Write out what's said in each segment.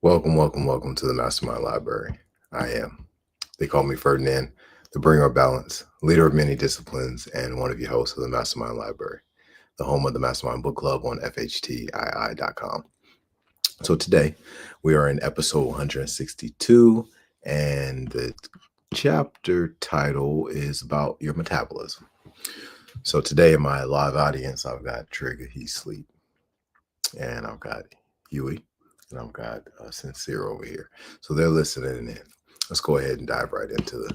Welcome to the MasterMind Library. They call me Ferdinand, the bringer of balance, leader of many disciplines, and one of your hosts of the MasterMind Library, the home of the MasterMind Book Club on FHTII.com. So today we are in episode 162, and the chapter title is about your metabolism. So today in my live audience, I've got Trigger, he's asleep, and I've got Huey, and I've got Sincere over here. So they're listening in. Let's go ahead and dive right into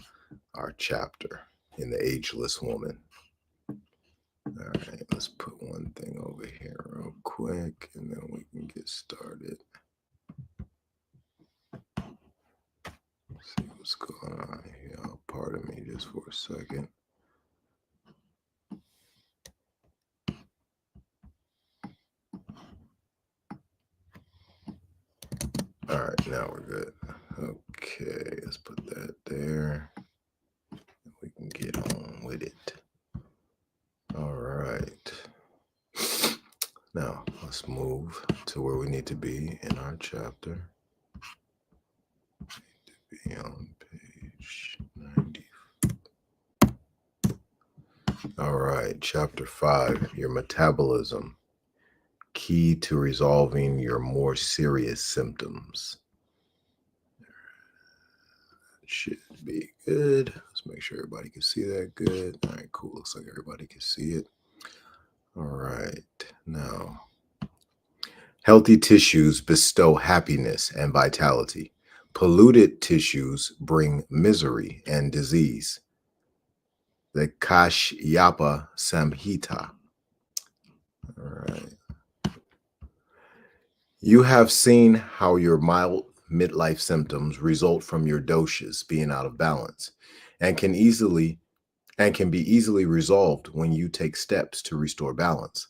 our chapter in the Ageless Woman. All right, let's put one thing over here real quick, and then we can get started. See what's going on here. Pardon me just for a second. All right, now we're good. Okay, let's put that there. We can get on with it. All right. Now, let's move to where we need to be in our chapter. We need to be on page 90. All right, chapter 5, your metabolism. Key to resolving your more serious symptoms. Should be good. Let's make sure everybody can see that good. All right, cool. Looks like everybody can see it. All right, now, healthy tissues bestow happiness and vitality. Polluted tissues bring misery and disease. The Kashyapa Samhita. All right. You have seen how your mild midlife symptoms result from your doshas being out of balance and can be easily resolved when you take steps to restore balance.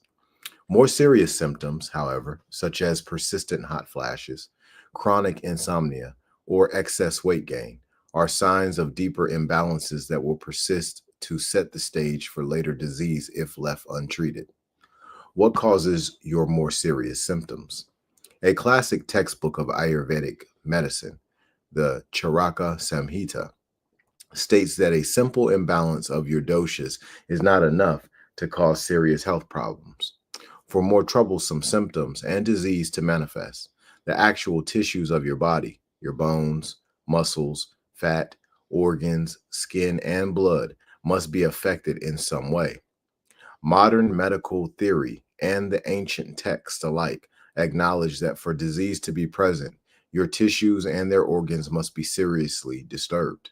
More serious symptoms, however, such as persistent hot flashes, chronic insomnia, or excess weight gain, are signs of deeper imbalances that will persist to set the stage for later disease if left untreated. What causes your more serious symptoms? A classic textbook of Ayurvedic medicine, the Charaka Samhita, states that a simple imbalance of your doshas is not enough to cause serious health problems. For more troublesome symptoms and disease to manifest, the actual tissues of your body, your bones, muscles, fat, organs, skin, and blood must be affected in some way. Modern medical theory and the ancient texts alike acknowledge that for disease to be present, your tissues and their organs must be seriously disturbed.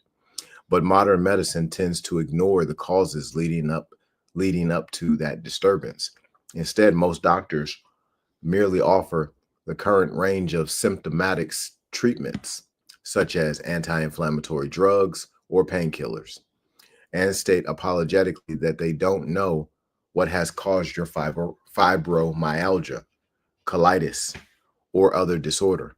But modern medicine tends to ignore the causes leading up to that disturbance. Instead, most doctors merely offer the current range of symptomatic treatments, such as anti-inflammatory drugs or painkillers, and state apologetically that they don't know what has caused your fibromyalgia, colitis, or other disorder.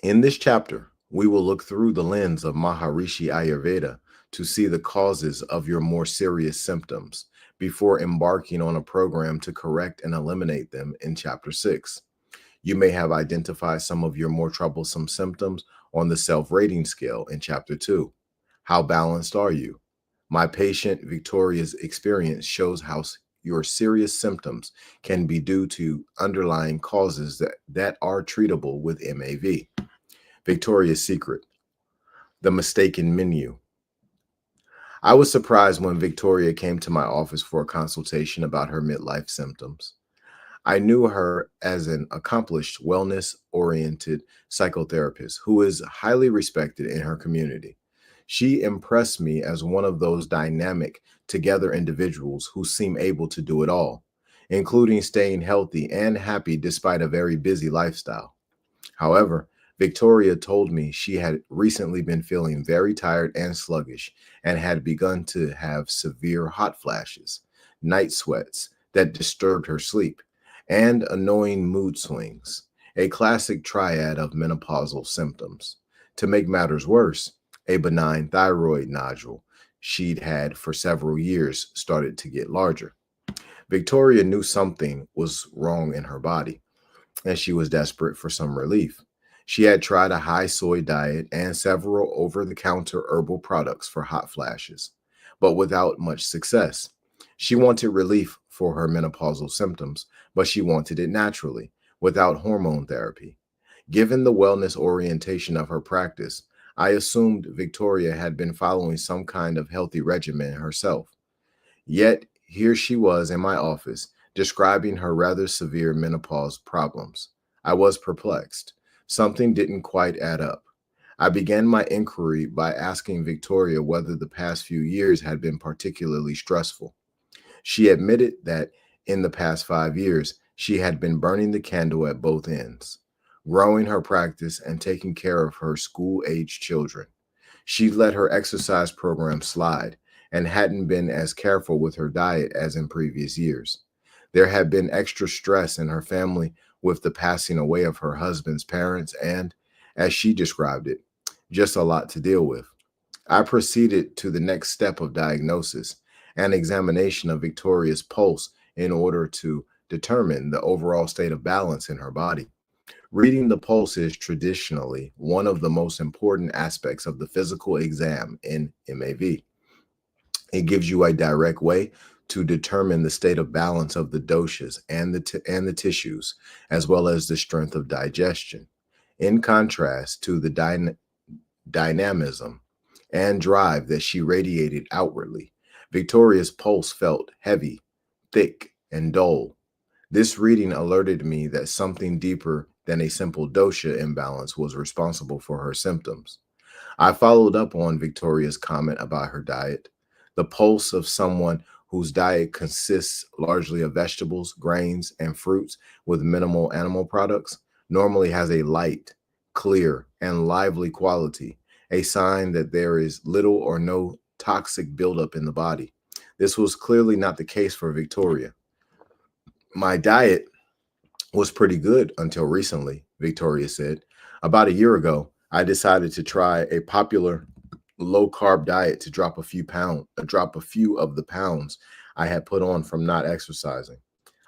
In this chapter, we will look through the lens of Maharishi Ayurveda to see the causes of your more serious symptoms before embarking on a program to correct and eliminate them in chapter 6. You may have identified some of your more troublesome symptoms on the self-rating scale in chapter 2. How balanced are you? My patient Victoria's experience shows how your serious symptoms can be due to underlying causes that are treatable with MAV. Victoria's Secret, the mistaken menu. I was surprised when Victoria came to my office for a consultation about her midlife symptoms. I knew her as an accomplished, wellness-oriented psychotherapist who is highly respected in her community. She impressed me as one of those dynamic, together individuals who seem able to do it all, including staying healthy and happy despite a very busy lifestyle. However, Victoria told me she had recently been feeling very tired and sluggish and had begun to have severe hot flashes, night sweats that disturbed her sleep, and annoying mood swings, a classic triad of menopausal symptoms. To make matters worse, a benign thyroid nodule she'd had for several years started to get larger. Victoria knew something was wrong in her body, and she was desperate for some relief. She had tried a high soy diet and several over the counter herbal products for hot flashes, but without much success. She wanted relief for her menopausal symptoms, but she wanted it naturally, without hormone therapy. Given the wellness orientation of her practice, I assumed Victoria had been following some kind of healthy regimen herself. Yet here she was in my office describing her rather severe menopause problems. I was perplexed. Something didn't quite add up. I began my inquiry by asking Victoria whether the past few years had been particularly stressful. She admitted that in the past 5 years, she had been burning the candle at both ends, growing her practice and taking care of her school age children. She let her exercise program slide and hadn't been as careful with her diet as in previous years. There had been extra stress in her family with the passing away of her husband's parents and, as she described it, just a lot to deal with. I proceeded to the next step of diagnosis, an examination of Victoria's pulse in order to determine the overall state of balance in her body. Reading the pulse is traditionally one of the most important aspects of the physical exam in MAV. It gives you a direct way to determine the state of balance of the doshas and the tissues, as well as the strength of digestion. In contrast to the dynamism and drive that she radiated outwardly, Victoria's pulse felt heavy, thick, and dull. This reading alerted me that something deeper than a simple dosha imbalance was responsible for her symptoms. I followed up on Victoria's comment about her diet. The pulse of someone whose diet consists largely of vegetables, grains, and fruits with minimal animal products normally has a light, clear, and lively quality, a sign that there is little or no toxic buildup in the body. This was clearly not the case for Victoria. My diet was pretty good until recently, Victoria said. About a year ago, I decided to try a popular low carb diet to drop a few of the pounds I had put on from not exercising.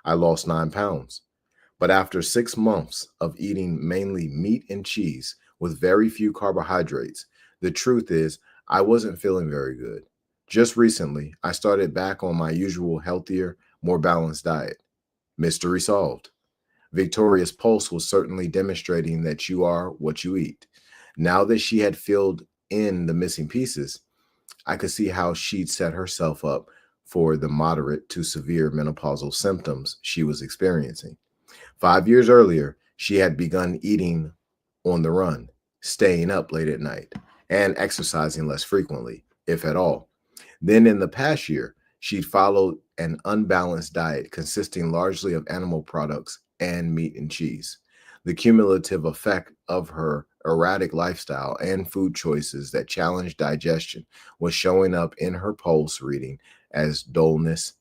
I lost 9 pounds. But after 6 months of eating mainly meat and cheese with very few carbohydrates, the truth is I wasn't feeling very good. Just recently, I started back on my usual healthier, more balanced diet. Mystery solved. Victoria's pulse was certainly demonstrating that you are what you eat. Now that she had filled in the missing pieces, I could see how she'd set herself up for the moderate to severe menopausal symptoms she was experiencing. 5 years earlier, she had begun eating on the run, staying up late at night, and exercising less frequently, if at all. Then in the past year, she'd followed an unbalanced diet consisting largely of animal products and meat and cheese. The cumulative effect of her erratic lifestyle and food choices that challenged digestion was showing up in her pulse reading as dullness,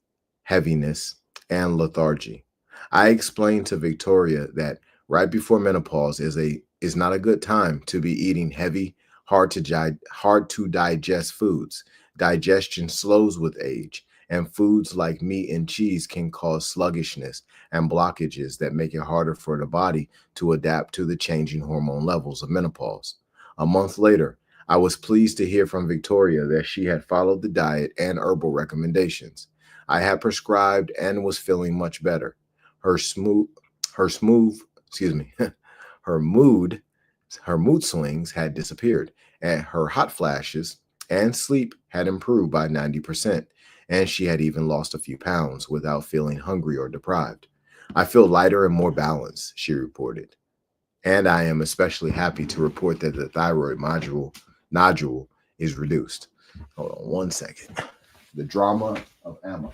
heaviness, and lethargy. I explained to Victoria that right before menopause is not a good time to be eating heavy, hard to digest foods. Digestion slows with age, and foods like meat and cheese can cause sluggishness and blockages that make it harder for the body to adapt to the changing hormone levels of menopause. A month later, I was pleased to hear from Victoria that she had followed the diet and herbal recommendations I had prescribed and was feeling much better. Her smooth, her smooth, excuse me, her mood, her mood swings had disappeared, and her hot flashes and sleep had improved by 90%, and she had even lost a few pounds without feeling hungry or deprived. I feel lighter and more balanced, she reported. And I am especially happy to report that the thyroid nodule is reduced. Hold on one second. The drama of Emma.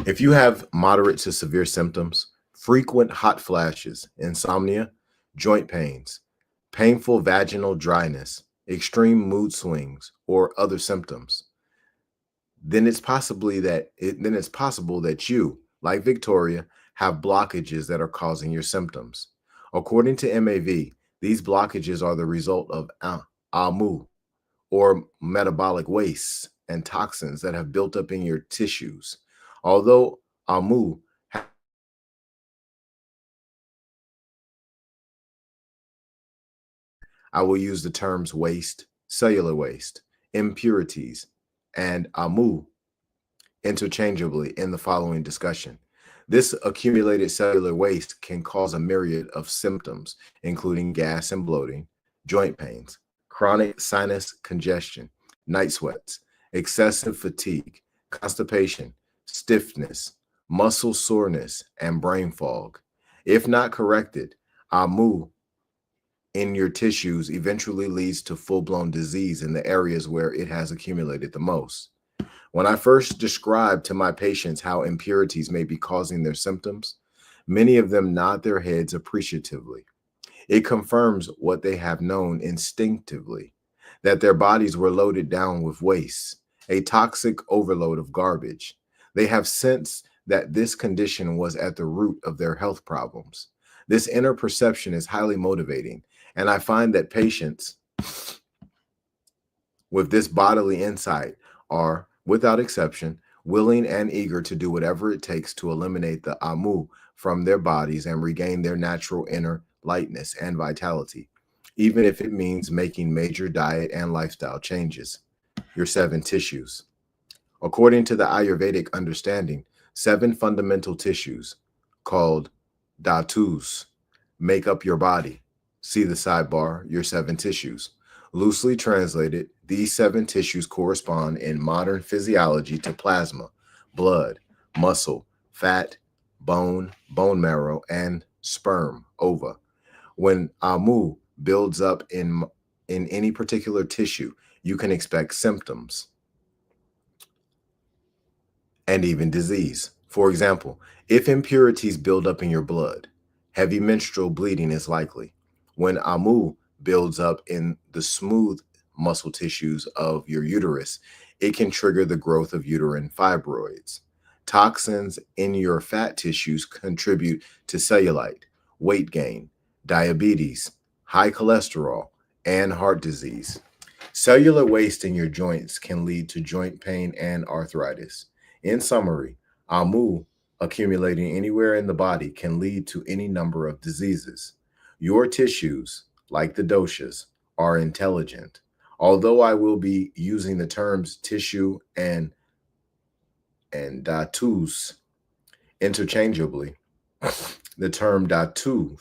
If you have moderate to severe symptoms, frequent hot flashes, insomnia, joint pains, painful vaginal dryness, extreme mood swings, or other symptoms, then it's possible that you, like Victoria, have blockages that are causing your symptoms. According to MAV, these blockages are the result of AMU, or metabolic wastes and toxins that have built up in your tissues. Although AMU, I will use the terms waste, cellular waste, impurities, and AMU interchangeably in the following discussion. This accumulated cellular waste can cause a myriad of symptoms, including gas and bloating, joint pains, chronic sinus congestion, night sweats, excessive fatigue, constipation, stiffness, muscle soreness, and brain fog. If not corrected, AMU in your tissues eventually leads to full-blown disease in the areas where it has accumulated the most. When I first described to my patients how impurities may be causing their symptoms, many of them nod their heads appreciatively. It confirms what they have known instinctively, that their bodies were loaded down with waste, a toxic overload of garbage. They have sensed that this condition was at the root of their health problems. This inner perception is highly motivating, and I find that patients with this bodily insight are, without exception, willing and eager to do whatever it takes to eliminate the AMU from their bodies and regain their natural inner lightness and vitality, even if it means making major diet and lifestyle changes. Your 7 tissues. According to the Ayurvedic understanding, 7 fundamental tissues, called dhatus, make up your body. See the sidebar, your 7 tissues. Loosely translated, these 7 tissues correspond in modern physiology to plasma, blood, muscle, fat, bone, bone marrow, and sperm, ova. When AMU builds up in any particular tissue, you can expect symptoms and even disease. For example, if impurities build up in your blood, heavy menstrual bleeding is likely. When AMU builds up in the smooth muscle tissues of your uterus, it can trigger the growth of uterine fibroids. Toxins in your fat tissues contribute to cellulite, weight gain, diabetes, high cholesterol, and heart disease. Cellular waste in your joints can lead to joint pain and arthritis. In summary, AMU accumulating anywhere in the body can lead to any number of diseases. Your tissues, like the doshas, are intelligent. Although I will be using the terms tissue and dhatus interchangeably, the term dhatu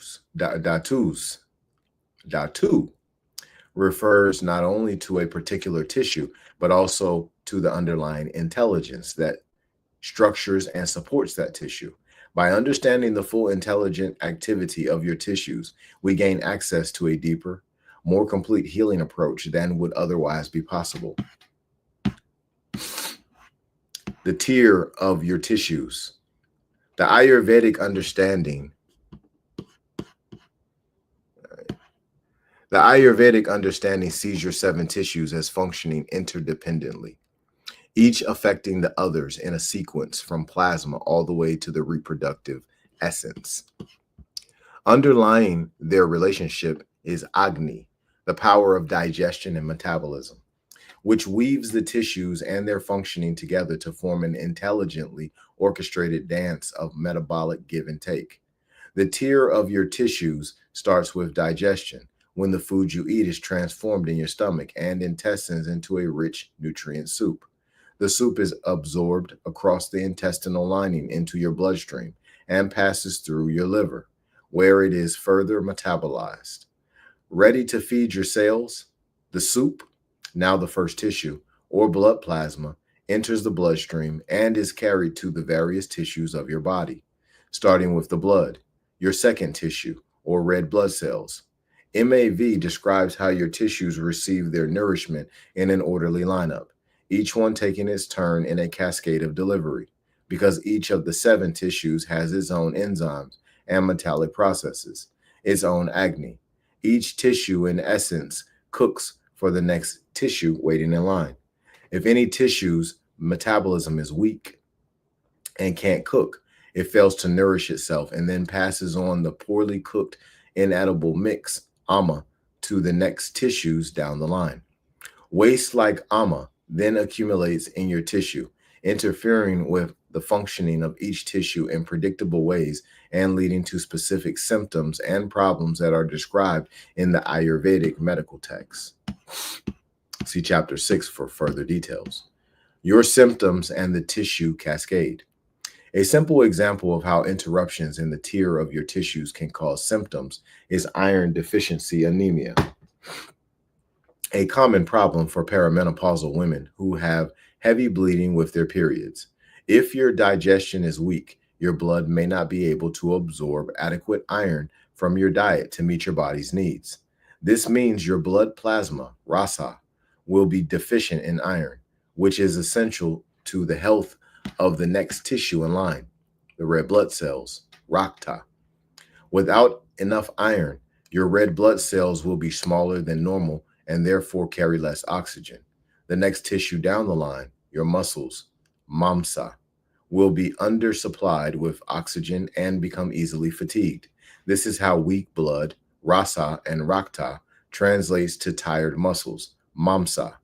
refers not only to a particular tissue, but also to the underlying intelligence that structures and supports that tissue. By understanding the full intelligent activity of your tissues, we gain access to a deeper, more complete healing approach than would otherwise be possible. The tier of your tissues. The Ayurvedic understanding sees your 7 tissues as functioning interdependently, each affecting the others in a sequence from plasma all the way to the reproductive essence. Underlying their relationship is Agni, the power of digestion and metabolism, which weaves the tissues and their functioning together to form an intelligently orchestrated dance of metabolic give and take. The tier of your tissues starts with digestion, when the food you eat is transformed in your stomach and intestines into a rich nutrient soup. The soup is absorbed across the intestinal lining into your bloodstream and passes through your liver, where it is further metabolized. Ready to feed your cells, the soup, now the first tissue, or blood plasma, enters the bloodstream and is carried to the various tissues of your body, starting with the blood, your second tissue, or red blood cells. MAV describes how your tissues receive their nourishment in an orderly lineup, each one taking its turn in a cascade of delivery, because each of the 7 tissues has its own enzymes and metabolic processes, its own Agni. Each tissue, in essence, cooks for the next tissue waiting in line. If any tissue's metabolism is weak and can't cook, it fails to nourish itself and then passes on the poorly cooked inedible mix, ama, to the next tissues down the line. Waste like AMA then accumulates in your tissue, interfering with the functioning of each tissue in predictable ways and leading to specific symptoms and problems that are described in the Ayurvedic medical texts. See Chapter 6 for further details. Your symptoms and the tissue cascade. A simple example of how interruptions in the tier of your tissues can cause symptoms is iron deficiency anemia, a common problem for perimenopausal women who have heavy bleeding with their periods. If your digestion is weak, your blood may not be able to absorb adequate iron from your diet to meet your body's needs. This means your blood plasma, rasa, will be deficient in iron, which is essential to the health of the next tissue in line, the red blood cells, rakta. Without enough iron, your red blood cells will be smaller than normal and therefore carry less oxygen. The next tissue down the line, your muscles, mamsa, will be undersupplied with oxygen and become easily fatigued. This is how weak blood, rasa and rakta, translates to tired muscles, mamsa,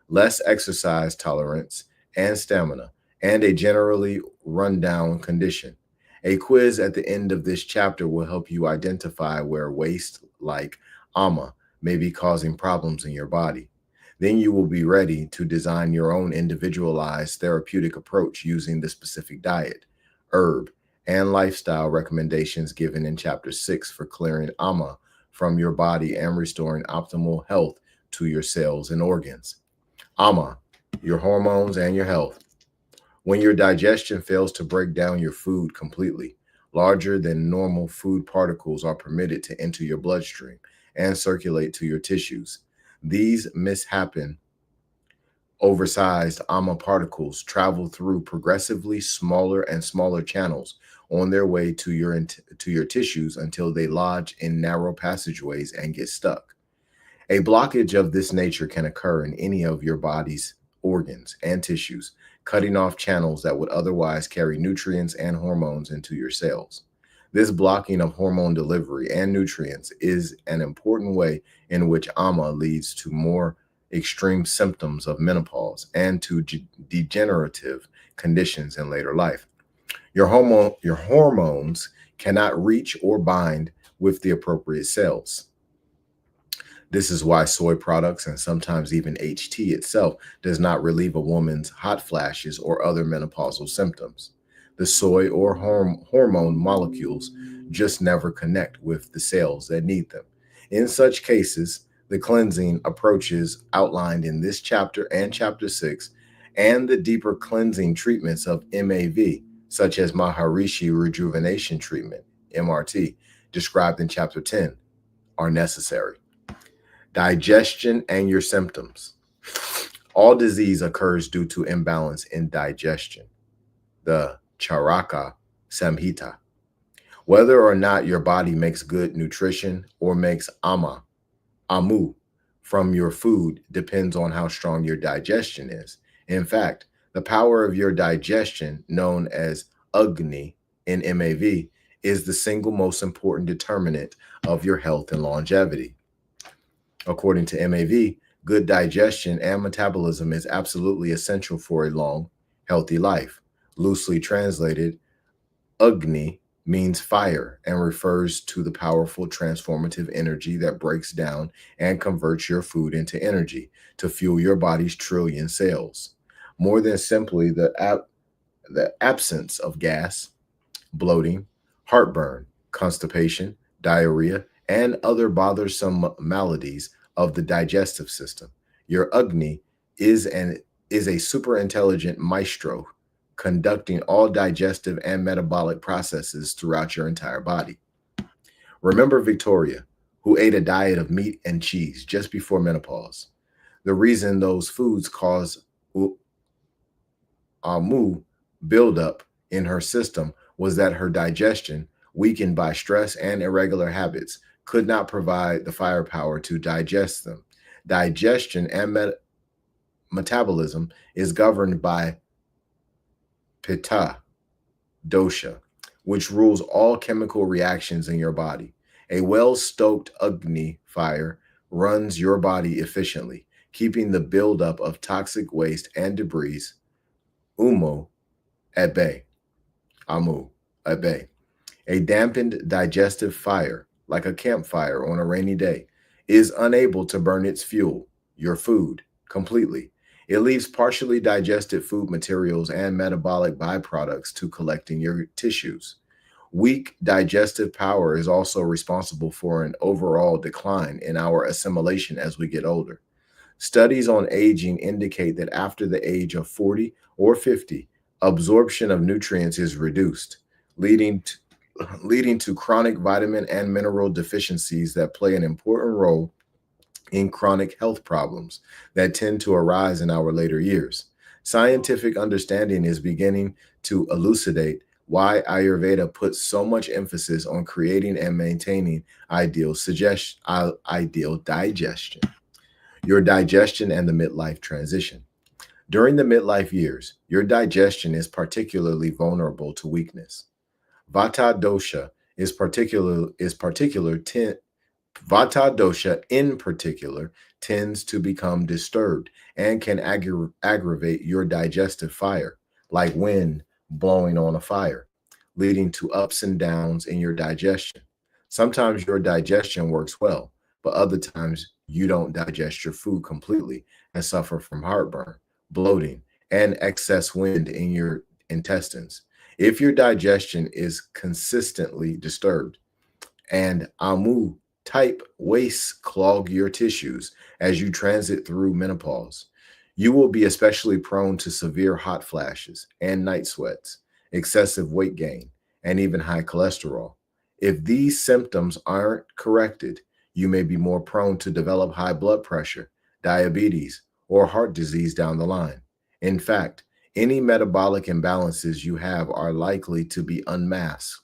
less exercise tolerance and stamina, and a generally run-down condition. A quiz at the end of this chapter will help you identify where waste, like AMA, may be causing problems in your body. Then you will be ready to design your own individualized therapeutic approach using the specific diet, herb, and lifestyle recommendations given in Chapter 6 for clearing AMA from your body and restoring optimal health to your cells and organs. AMA, your hormones and your health. When your digestion fails to break down your food completely, larger than normal food particles are permitted to enter your bloodstream and circulate to your tissues. These mishappen oversized AMA particles travel through progressively smaller and smaller channels on their way to your tissues until they lodge in narrow passageways and get stuck. A blockage of this nature can occur in any of your body's organs and tissues, cutting off channels that would otherwise carry nutrients and hormones into your cells. This blocking of hormone delivery and nutrients is an important way in which AMA leads to more extreme symptoms of menopause and to degenerative conditions in later life. Your hormones cannot reach or bind with the appropriate cells. This is why soy products and sometimes even HT itself does not relieve a woman's hot flashes or other menopausal symptoms. The soy or hormone molecules just never connect with the cells that need them. In such cases, the cleansing approaches outlined in this chapter and Chapter 6 and the deeper cleansing treatments of MAV, such as Maharishi Rejuvenation Treatment, MRT, described in Chapter 10, are necessary. Digestion and your symptoms. All disease occurs due to imbalance in digestion, the Charaka Samhita. Whether or not your body makes good nutrition or makes amu, from your food depends on how strong your digestion is. In fact, the power of your digestion, known as Agni in MAV, is the single most important determinant of your health and longevity. According to MAV, good digestion and metabolism is absolutely essential for a long, healthy life. Loosely translated, Agni means fire and refers to the powerful transformative energy that breaks down and converts your food into energy to fuel your body's trillion cells. More than simply the absence of gas, bloating, heartburn, constipation, diarrhea, and other bothersome maladies of the digestive system. Your Agni is a super intelligent maestro conducting all digestive and metabolic processes throughout your entire body. Remember Victoria, who ate a diet of meat and cheese just before menopause. The reason those foods cause amu buildup in her system was that her digestion, weakened by stress and irregular habits, could not provide the firepower to digest them. Digestion and metabolism is governed by Pitta dosha, which rules all chemical reactions in your body. A well-stoked Agni fire runs your body efficiently, keeping the buildup of toxic waste and debris, umo, at bay. Amu, at bay. A dampened digestive fire, like a campfire on a rainy day, is unable to burn its fuel, your food, completely. It leaves partially digested food materials and metabolic byproducts to collect in your tissues. Weak digestive power is also responsible for an overall decline in our assimilation as we get older. Studies on aging indicate that after the age of 40 or 50, absorption of nutrients is reduced, leading to, leading to chronic vitamin and mineral deficiencies that play an important role in chronic health problems that tend to arise in our later years. Scientific understanding is beginning to elucidate why Ayurveda puts so much emphasis on creating and maintaining ideal digestion. Your digestion and the midlife transition. During the midlife years, your digestion is particularly vulnerable to weakness. Vata dosha is particular is particular ten, Vata dosha in particular tends to become disturbed and can aggravate your digestive fire, like wind blowing on a fire, leading to ups and downs in your digestion. Sometimes your digestion works well, but other times you don't digest your food completely and suffer from heartburn, bloating, and excess wind in your intestines. If your digestion is consistently disturbed, and Amu type wastes clog your tissues as you transit through menopause. You will be especially prone to severe hot flashes and night sweats, excessive weight gain, and even high cholesterol. If these symptoms aren't corrected, you may be more prone to develop high blood pressure, diabetes, or heart disease down the line. In fact, any metabolic imbalances you have are likely to be unmasked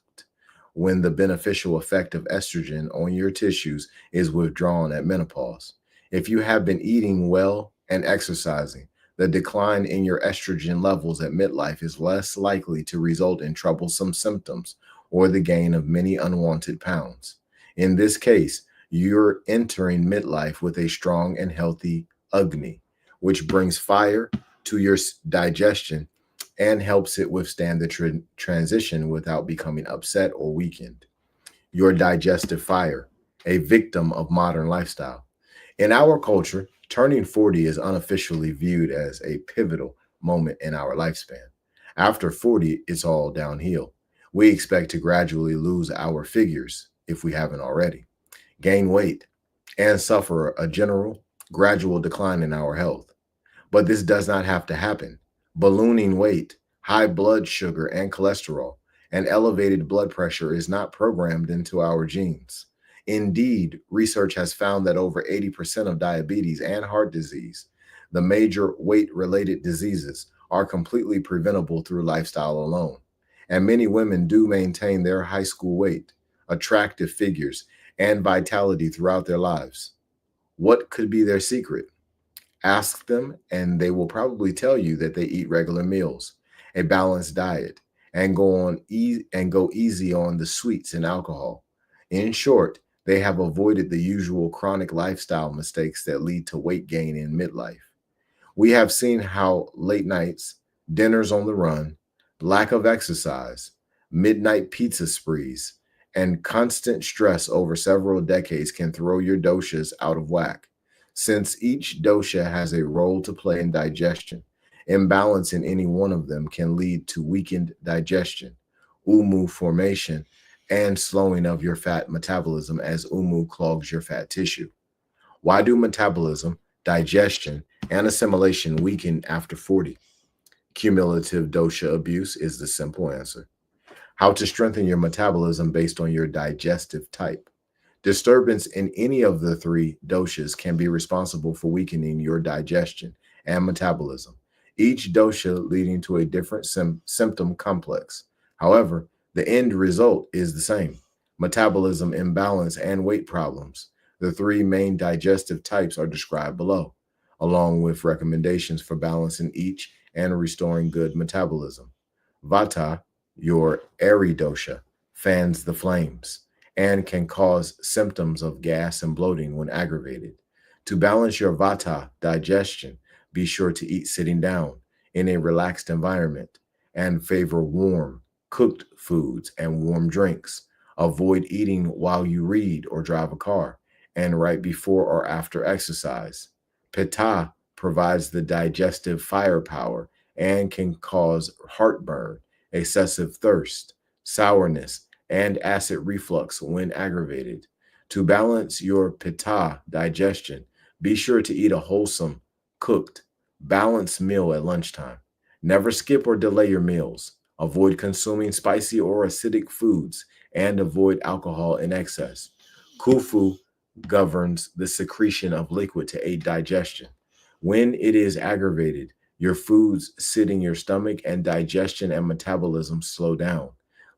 when the beneficial effect of estrogen on your tissues is withdrawn at menopause. If you have been eating well and exercising, the decline in your estrogen levels at midlife is less likely to result in troublesome symptoms or the gain of many unwanted pounds. In this case, you're entering midlife with a strong and healthy Agni, which brings fire to your digestion and helps it withstand the transition without becoming upset or weakened. Your digestive fire, a victim of modern lifestyle. In our culture, turning 40 is unofficially viewed as a pivotal moment in our lifespan. After 40, it's all downhill. We expect to gradually lose our figures, if we haven't already, gain weight, and suffer a general, gradual decline in our health. But this does not have to happen. Ballooning weight, high blood sugar and cholesterol, and elevated blood pressure is not programmed into our genes. Indeed, research has found that over 80% of diabetes and heart disease, the major weight related diseases, are completely preventable through lifestyle alone. And many women do maintain their high school weight, attractive figures, and vitality throughout their lives. What could be their secret? Ask them, and they will probably tell you that they eat regular meals, a balanced diet, and go easy on the sweets and alcohol. In short, they have avoided the usual chronic lifestyle mistakes that lead to weight gain in midlife. We have seen how late nights, dinners on the run, lack of exercise, midnight pizza sprees, and constant stress over several decades can throw your doshas out of whack. Since each dosha has a role to play in digestion, imbalance in any one of them can lead to weakened digestion, umu formation, and slowing of your fat metabolism as umu clogs your fat tissue. Why do metabolism, digestion, and assimilation weaken after 40? Cumulative dosha abuse is the simple answer. How to strengthen your metabolism based on your digestive type. Disturbance in any of the three doshas can be responsible for weakening your digestion and metabolism, each dosha leading to a different symptom complex. However, the end result is the same: metabolism imbalance and weight problems. The three main digestive types are described below, along with recommendations for balancing each and restoring good metabolism. Vata, your airy dosha, fans the flames, and can cause symptoms of gas and bloating when aggravated. To balance your vata digestion, be sure to eat sitting down in a relaxed environment and favor warm, cooked foods and warm drinks. Avoid eating while you read or drive a car and right before or after exercise. Pitta provides the digestive firepower and can cause heartburn, excessive thirst, sourness, and acid reflux when aggravated. To balance your pitta digestion, be sure to eat a wholesome, cooked, balanced meal at lunchtime. Never skip or delay your meals. Avoid consuming spicy or acidic foods and avoid alcohol in excess. Kufu governs the secretion of liquid to aid digestion. When it is aggravated, your foods sit in your stomach and digestion and metabolism slow down,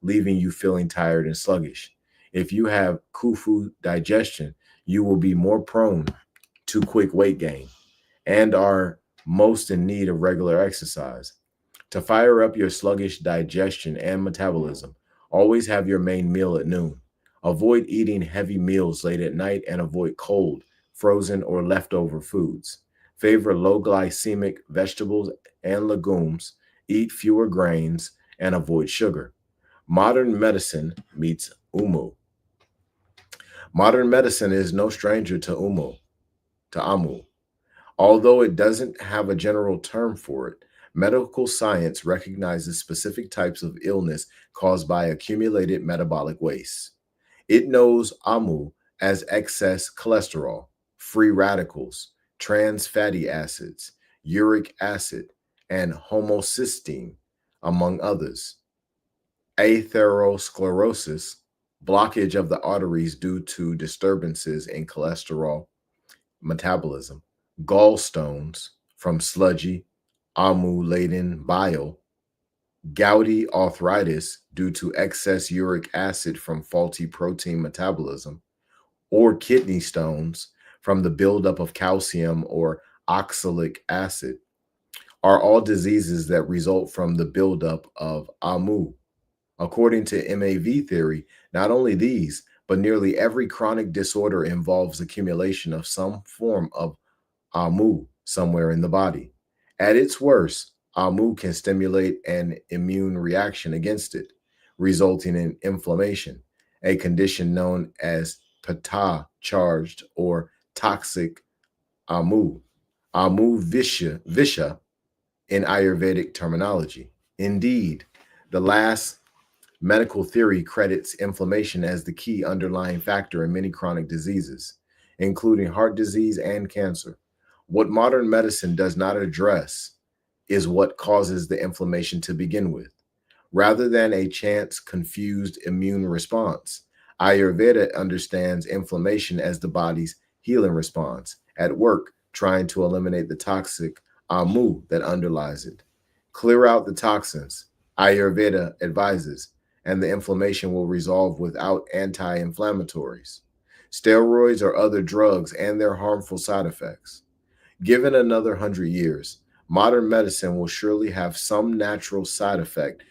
leaving you feeling tired and sluggish. If you have kufu digestion, you will be more prone to quick weight gain and are most in need of regular exercise. To fire up your sluggish digestion and metabolism, always have your main meal at noon. Avoid eating heavy meals late at night and avoid cold, frozen, or leftover foods. Favor low glycemic vegetables and legumes, eat fewer grains, and avoid sugar. Modern medicine meets Umu. Modern medicine is no stranger to Amu. Although it doesn't have a general term for it, medical science recognizes specific types of illness caused by accumulated metabolic waste. It knows AMU as excess cholesterol, free radicals, trans fatty acids, uric acid, and homocysteine, among others. Atherosclerosis, blockage of the arteries due to disturbances in cholesterol metabolism, gallstones from sludgy, amu-laden bile, gouty arthritis due to excess uric acid from faulty protein metabolism, or kidney stones from the buildup of calcium or oxalic acid are all diseases that result from the buildup of amu. According to MAV theory, not only these, but nearly every chronic disorder involves accumulation of some form of Amu somewhere in the body. At its worst, Amu can stimulate an immune reaction against it, resulting in inflammation, a condition known as Pitta charged or toxic Amu, Visha in Ayurvedic terminology. Indeed, the last medical theory credits inflammation as the key underlying factor in many chronic diseases, including heart disease and cancer. What modern medicine does not address is what causes the inflammation to begin with. Rather than a chance confused immune response, Ayurveda understands inflammation as the body's healing response, at work trying to eliminate the toxic amu that underlies it. Clear out the toxins, Ayurveda advises, and the inflammation will resolve without anti inflammatories, steroids, or other drugs and their harmful side effects. Given another 100 years, modern medicine will surely have some natural side effect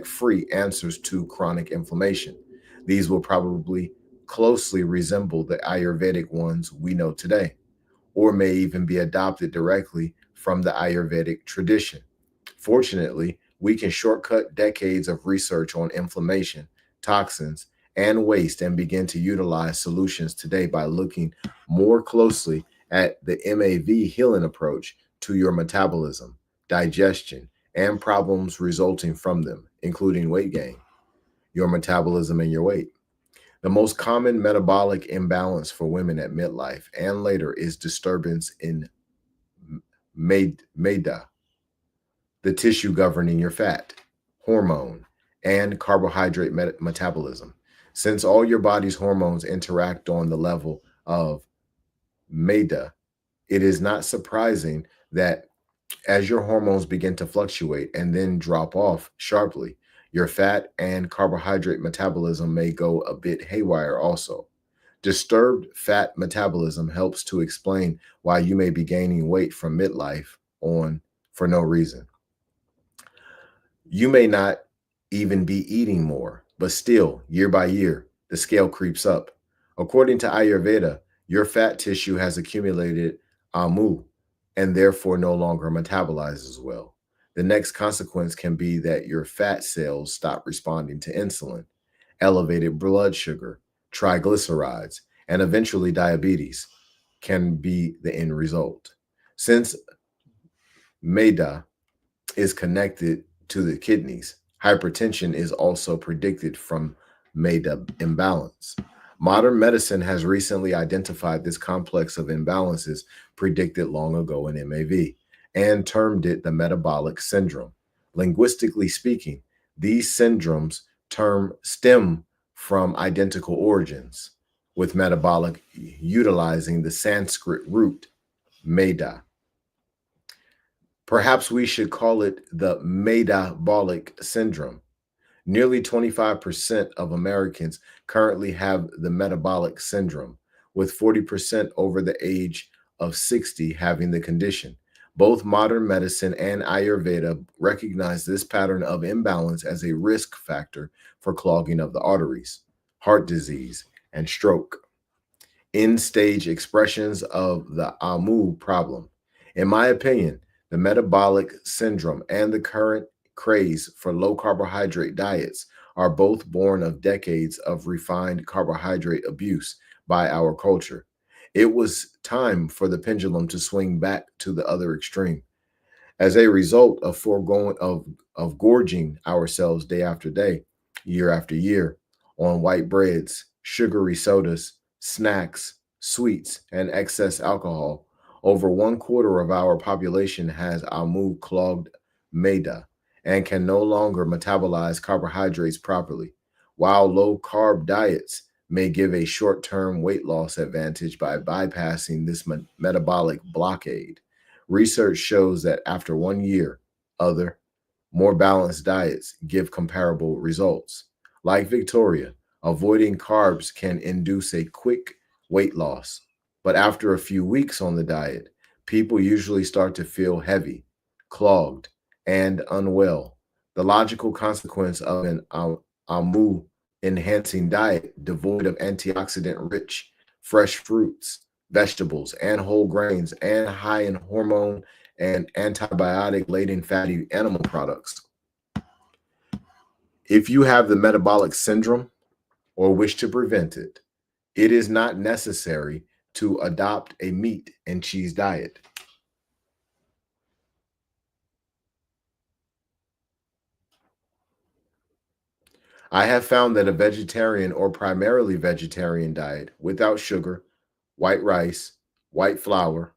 free answers to chronic inflammation. These will probably closely resemble the Ayurvedic ones we know today, or may even be adopted directly from the Ayurvedic tradition. Fortunately, we can shortcut decades of research on inflammation, toxins, and waste and begin to utilize solutions today by looking more closely at the MAV healing approach to your metabolism, digestion, and problems resulting from them, including weight gain, your metabolism, and your weight. The most common metabolic imbalance for women at midlife and later is disturbance in MEDA, the tissue governing your fat, hormone, and carbohydrate metabolism. Since all your body's hormones interact on the level of MEDA, it is not surprising that as your hormones begin to fluctuate and then drop off sharply, your fat and carbohydrate metabolism may go a bit haywire also. Disturbed fat metabolism helps to explain why you may be gaining weight from midlife on for no reason. You may not even be eating more, But still, year by year, the scale creeps up. According to Ayurveda, your fat tissue has accumulated amu and therefore no longer metabolizes well. The next consequence can be that your fat cells stop responding to insulin, elevated blood sugar, triglycerides, and eventually diabetes can be the end result. Since Meda is connected to the kidneys, hypertension is also predicted from Meda imbalance. Modern medicine has recently identified this complex of imbalances predicted long ago in MAV and termed it the metabolic syndrome. Linguistically speaking, these syndromes stem from identical origins, with metabolic utilizing the Sanskrit root meda. Perhaps we should call it the metabolic syndrome. Nearly 25% of Americans currently have the metabolic syndrome, with 40% over the age of 60 having the condition. Both modern medicine and Ayurveda recognize this pattern of imbalance as a risk factor for clogging of the arteries, heart disease, and stroke. End-stage expressions of the AMU problem. In my opinion, the metabolic syndrome and the current craze for low carbohydrate diets are both born of decades of refined carbohydrate abuse by our culture. It was time for the pendulum to swing back to the other extreme. As a result of gorging ourselves day after day, year after year, on white breads, sugary sodas, snacks, sweets, and excess alcohol, over 1/4 of our population has AMU clogged MEDA and can no longer metabolize carbohydrates properly. While low carb diets may give a short term weight loss advantage by bypassing this metabolic blockade, research shows that after 1 year, other, more balanced diets give comparable results. Like Victoria, avoiding carbs can induce a quick weight loss, but after a few weeks on the diet, people usually start to feel heavy, clogged, and unwell. The logical consequence of an AMU enhancing diet devoid of antioxidant rich fresh fruits, vegetables, and whole grains, and high in hormone and antibiotic laden fatty animal products. If you have the metabolic syndrome or wish to prevent it, it is not necessary to adopt a meat and cheese diet. I have found that a vegetarian or primarily vegetarian diet without sugar, white rice, white flour,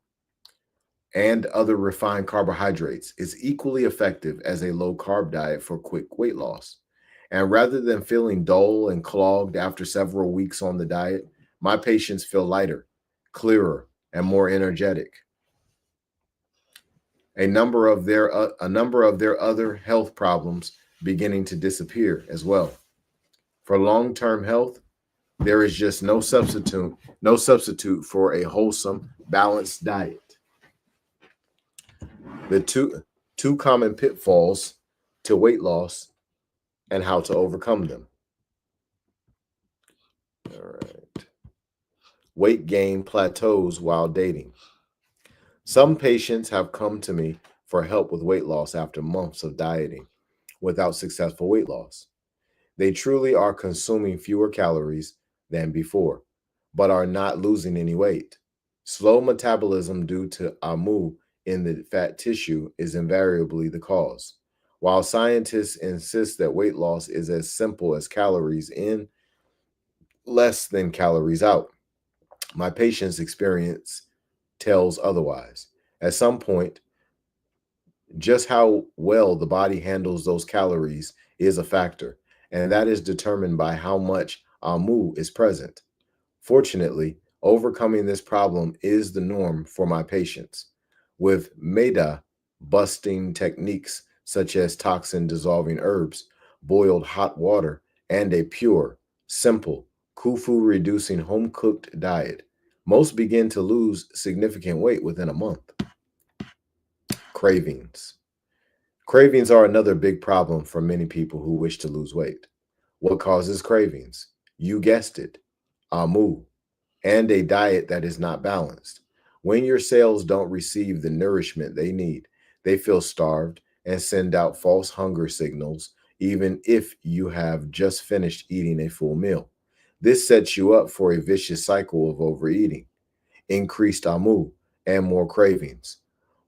and other refined carbohydrates is equally effective as a low carb diet for quick weight loss. And rather than feeling dull and clogged after several weeks on the diet, my patients feel lighter, clearer, and more energetic. A number of their other health problems beginning to disappear as well. For long-term health, there is just no substitute for a wholesome, balanced diet. The two common pitfalls to weight loss and how to overcome them. All right. Weight gain plateaus while dating. Some patients have come to me for help with weight loss after months of dieting without successful weight loss. They truly are consuming fewer calories than before, but are not losing any weight. Slow metabolism due to AMU in the fat tissue is invariably the cause. While scientists insist that weight loss is as simple as calories in, less than calories out, my patient's experience tells otherwise. At some point, just how well the body handles those calories is a factor, and that is determined by how much AMU is present. Fortunately, overcoming this problem is the norm for my patients. With MEDA busting techniques such as toxin dissolving herbs, boiled hot water, and a pure, simple, kufu reducing home cooked diet, most begin to lose significant weight within a month. Cravings. Cravings are another big problem for many people who wish to lose weight. What causes cravings? You guessed it, amu, and a diet that is not balanced. When your cells don't receive the nourishment they need, they feel starved and send out false hunger signals, even if you have just finished eating a full meal. This sets you up for a vicious cycle of overeating, increased amu, and more cravings.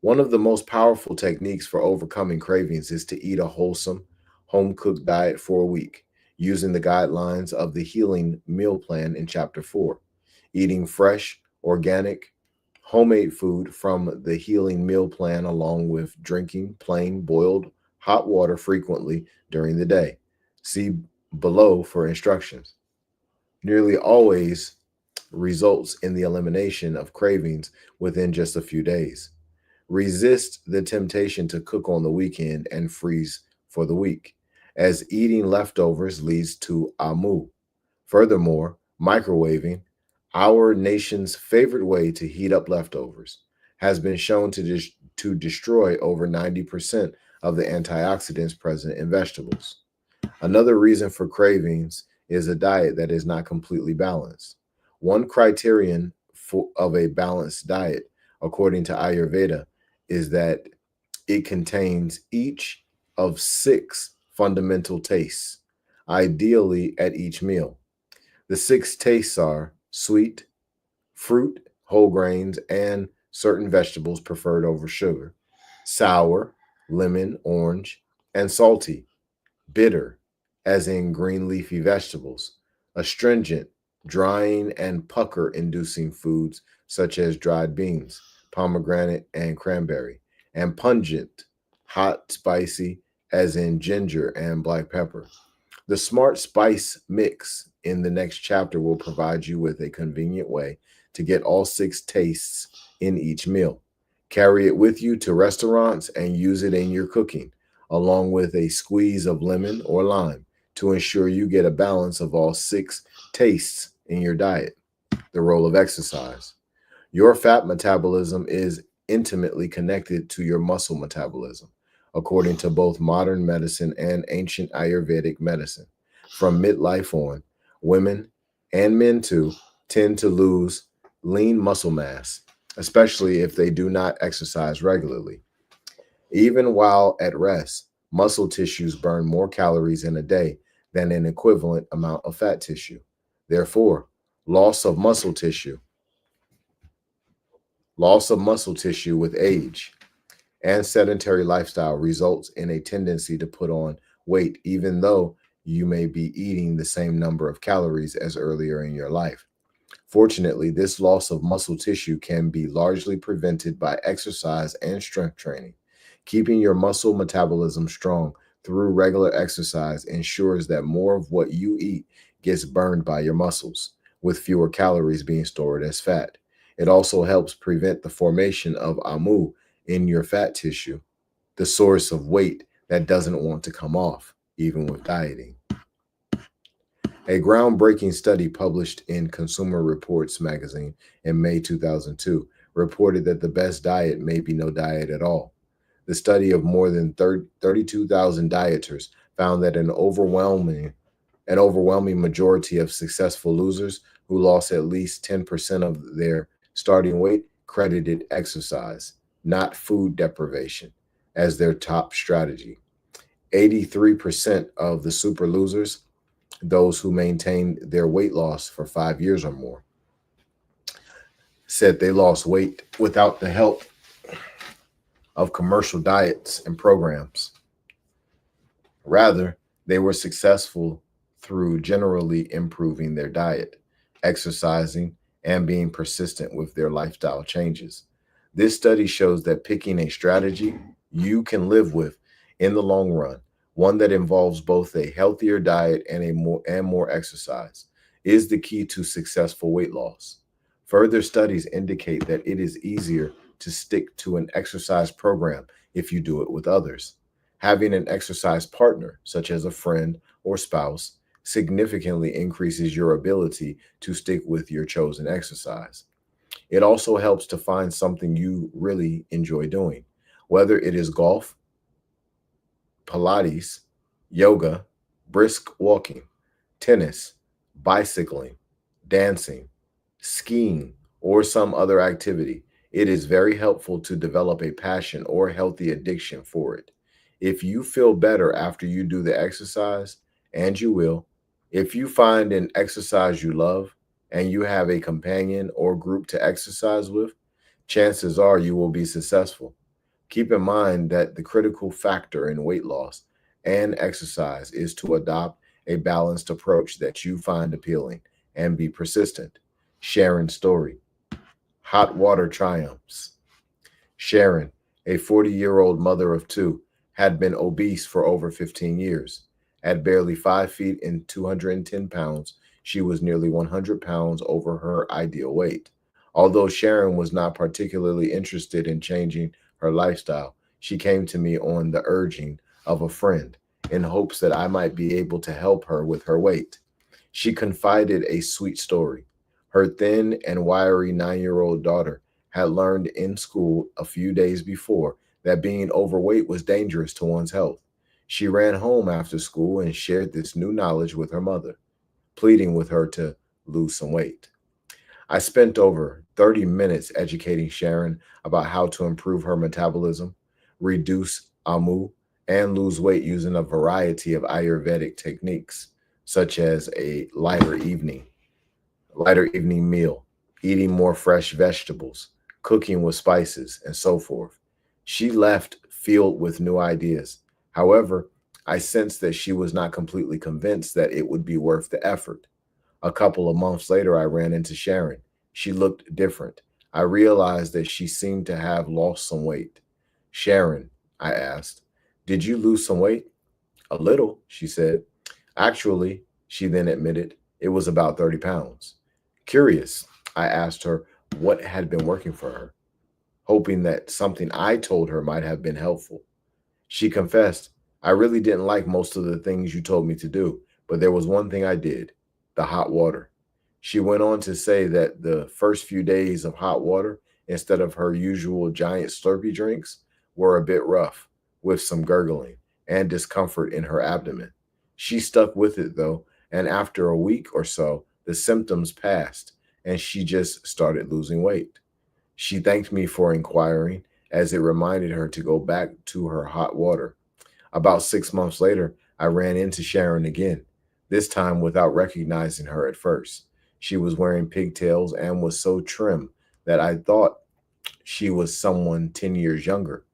One of the most powerful techniques for overcoming cravings is to eat a wholesome, home cooked diet for a week, using the guidelines of the Healing Meal Plan in Chapter 4. Eating fresh, organic, homemade food from the Healing Meal Plan, along with drinking plain boiled hot water frequently during the day. See below for instructions. Nearly always results in the elimination of cravings within just a few days. Resist the temptation to cook on the weekend and freeze for the week, as eating leftovers leads to amu. Furthermore, microwaving, our nation's favorite way to heat up leftovers, has been shown to destroy over 90% of the antioxidants present in vegetables. Another reason for cravings is a diet that is not completely balanced. One criterion of a balanced diet, according to Ayurveda, is that it contains each of six fundamental tastes, ideally at each meal. The six tastes are sweet, fruit, whole grains, and certain vegetables preferred over sugar, sour, lemon, orange, and salty, bitter, as in green leafy vegetables, astringent, drying and pucker inducing foods such as dried beans, pomegranate, and cranberry, and pungent, hot, spicy, as in ginger and black pepper. The Smart Spice Mix in the next chapter will provide you with a convenient way to get all six tastes in each meal. Carry it with you to restaurants and use it in your cooking, along with a squeeze of lemon or lime to ensure you get a balance of all six tastes in your diet. The role of exercise. Your fat metabolism is intimately connected to your muscle metabolism, according to both modern medicine and ancient Ayurvedic medicine. From midlife on, women and men too tend to lose lean muscle mass, especially if they do not exercise regularly. Even while at rest, muscle tissues burn more calories in a day than an equivalent amount of fat tissue. Therefore, loss of muscle tissue, loss of muscle tissue with age and sedentary lifestyle results in a tendency to put on weight, even though you may be eating the same number of calories as earlier in your life. Fortunately, this loss of muscle tissue can be largely prevented by exercise and strength training. Keeping your muscle metabolism strong through regular exercise ensures that more of what you eat gets burned by your muscles, with fewer calories being stored as fat. It also helps prevent the formation of amu in your fat tissue, the source of weight that doesn't want to come off, even with dieting. A groundbreaking study published in Consumer Reports magazine in May 2002 reported that the best diet may be no diet at all. The study of more than 32,000 dieters found that an overwhelming majority of successful losers who lost at least 10% of their starting weight credited exercise, not food deprivation, as their top strategy. 83% of the super losers, those who maintained their weight loss for 5 years or more, said they lost weight without the help of commercial diets and programs. Rather, they were successful through generally improving their diet, exercising, and being persistent with their lifestyle changes. This study shows that picking a strategy you can live with in the long run, one that involves both a healthier diet and more exercise, is the key to successful weight loss. Further studies indicate that it is easier to stick to an exercise program if you do it with others. Having an exercise partner, such as a friend or spouse, significantly increases your ability to stick with your chosen exercise. It also helps to find something you really enjoy doing, whether it is golf, Pilates, yoga, brisk walking. tennis, bicycling, dancing, skiing, or some other activity. It is very helpful to develop a passion or healthy addiction for it. If you feel better after you do the exercise, and you will, if you find an exercise you love and you have a companion or group to exercise with, chances are you will be successful. Keep in mind that the critical factor in weight loss and exercise is to adopt a balanced approach that you find appealing and be persistent. Sharon story, hot water triumphs. Sharon, a 40-year-old mother of two, had been obese for over 15 years. At barely 5 feet and 210 pounds, she was nearly 100 pounds over her ideal weight. Although Sharon was not particularly interested in changing her lifestyle, she came to me on the urging of a friend in hopes that I might be able to help her with her weight. She confided a sweet story. Her thin and wiry 9-year-old daughter had learned in school a few days before that being overweight was dangerous to one's health. She ran home after school and shared this new knowledge with her mother, pleading with her to lose some weight. I spent over 30 minutes educating Sharon about how to improve her metabolism, reduce AMU, and lose weight using a variety of Ayurvedic techniques, such as a lighter evening meal, eating more fresh vegetables, cooking with spices, and so forth. She left filled with new ideas. However, I sensed that she was not completely convinced that it would be worth the effort. A couple of months later, I ran into Sharon. She looked different. I realized that she seemed to have lost some weight. Sharon, I asked, did you lose some weight? A little, she said. Actually, she then admitted, it was about 30 pounds. Curious, I asked her what had been working for her, hoping that something I told her might have been helpful. She confessed, I really didn't like most of the things you told me to do, but there was one thing I did, the hot water. She went on to say that the first few days of hot water, instead of her usual giant Slurpee drinks, were a bit rough, with some gurgling and discomfort in her abdomen. She stuck with it though, and after a week or so, the symptoms passed and she just started losing weight. She thanked me for inquiring, as it reminded her to go back to her hot water. About 6 months later, I ran into Sharon again, this time without recognizing her at first. She was wearing pigtails and was so trim that I thought she was someone 10 years younger.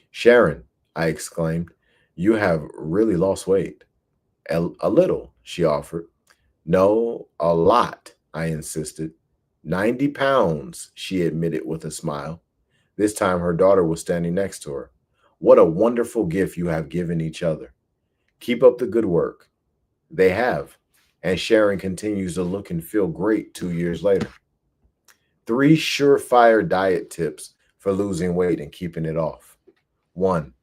Sharon, I exclaimed, you have really lost weight. A little, she offered. No, a lot, I insisted. 90 pounds, she admitted with a smile. This time her daughter was standing next to her. What a wonderful gift you have given each other. Keep up the good work. They have. And Sharon continues to look and feel great 2 years later. 3 surefire diet tips for losing weight and keeping it off. 1.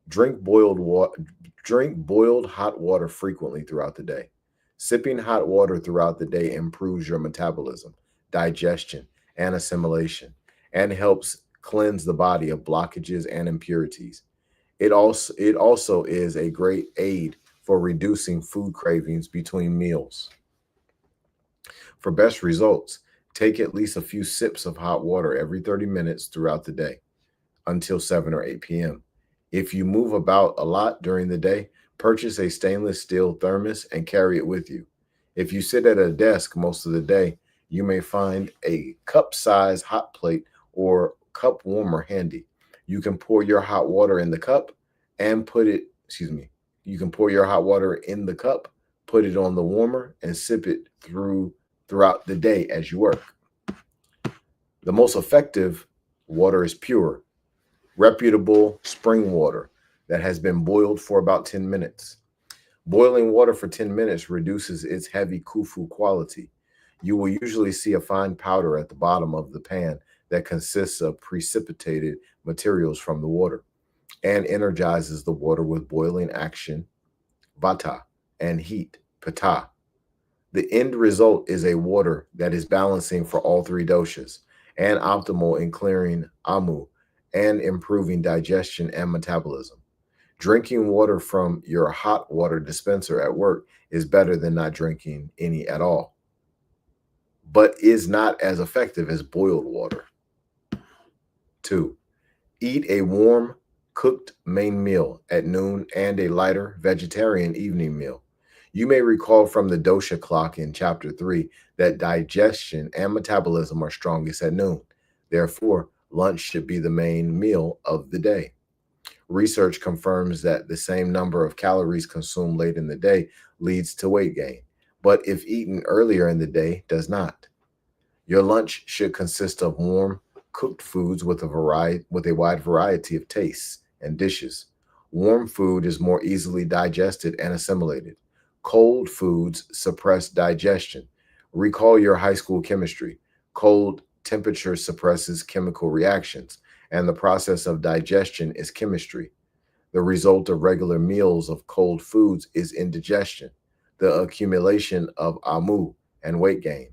Drink boiled hot water frequently throughout the day. Sipping hot water throughout the day improves your metabolism, digestion, and assimilation, and helps cleanse the body of blockages and impurities. It also is a great aid for reducing food cravings between meals. For best results, take at least a few sips of hot water every 30 minutes throughout the day until 7 or 8 p.m. If you move about a lot during the day, purchase a stainless steel thermos and carry it with you. If you sit at a desk most of the day, you may find a cup-sized hot plate or cup warmer handy. You can pour your hot water in the cup and you can pour your hot water in the cup, put it on the warmer, and sip it throughout the day as you work. The most effective water is pure, reputable spring water that has been boiled for about 10 minutes. Boiling water for 10 minutes reduces its heavy kufu quality. You will usually see a fine powder at the bottom of the pan that consists of precipitated materials from the water and energizes the water with boiling action, vata, and heat, pitta. The end result is a water that is balancing for all 3 doshas and optimal in clearing amu and improving digestion and metabolism. Drinking water from your hot water dispenser at work is better than not drinking any at all, but is not as effective as boiled water. 2. Eat a warm, cooked main meal at noon and a lighter vegetarian evening meal. You may recall from the dosha clock in chapter 3 that digestion and metabolism are strongest at noon. Therefore, lunch should be the main meal of the day. Research confirms that the same number of calories consumed late in the day leads to weight gain, but if eaten earlier in the day, does not. Your lunch should consist of warm, cooked foods with a wide variety of tastes and dishes. Warm food is more easily digested and assimilated. Cold foods suppress digestion. Recall your high school chemistry. Cold temperature suppresses chemical reactions, and the process of digestion is chemistry. The result of regular meals of cold foods is indigestion, the accumulation of amu, and weight gain.